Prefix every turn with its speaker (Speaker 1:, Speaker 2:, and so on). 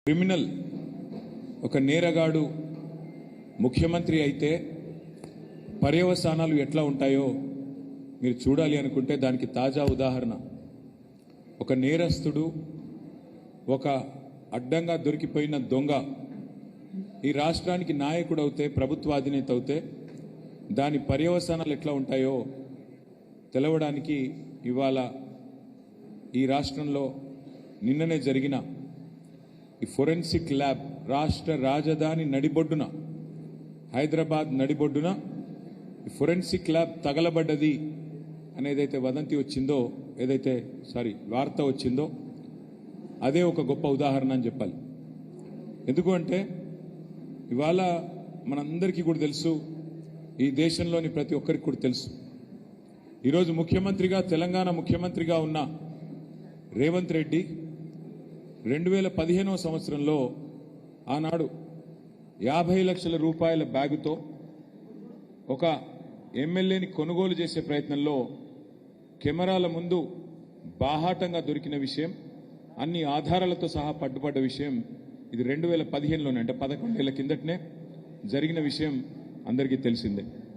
Speaker 1: Criminal ఒక నేరగాడు ముఖ్యమంత్రి అయితే పర్యవసానాలు ఎట్లా ఉంటాయో మీరు చూడాలి అనుకుంటే దానికి తాజా ఉదాహరణ ఒక నేరస్తుడు ఒక అడ్డంగా దొరికిపోయిన దొంగ ఈ రాష్ట్రానికి నాయకుడు అవుతే ప్రభుత్వ అధినేత అవుతే దాని పర్యవసానాలు ఎట్లా ఉంటాయో తెలవడానికి ఇవాళ ఈ రాష్ట్రంలో నిన్ననే జరిగిన ఈ ఫోరెన్సిక్ ల్యాబ్ రాష్ట్ర రాజధాని నడిబొడ్డున హైదరాబాద్ నడిబొడ్డున ఈ ఫోరెన్సిక్ ల్యాబ్ తగలబడ్డది అనేదైతే వదంతి వచ్చిందో వార్త వచ్చిందో అదే ఒక గొప్ప ఉదాహరణ అని చెప్పాలి. ఎందుకు అంటే ఇవాళ మనందరికీ కూడా తెలుసు, ఈ దేశంలోని ప్రతి ఒక్కరికి కూడా తెలుసు, ఈరోజు ముఖ్యమంత్రిగా తెలంగాణ ముఖ్యమంత్రిగా ఉన్న రేవంత్ రెడ్డి 2015వ సంవత్సరంలో ఆనాడు 50 లక్షల రూపాయల బ్యాగుతో ఒక ఎమ్మెల్యేని కొనుగోలు చేసే ప్రయత్నంలో కెమెరాల ముందు బాహాటంగా దొరికిన విషయం, అన్ని ఆధారాలతో సహా పట్టుబడ్డ విషయం ఇది 2015లోనే, అంటే 11 ఏళ్ల కిందటనే జరిగిన విషయం అందరికీ తెలిసిందే.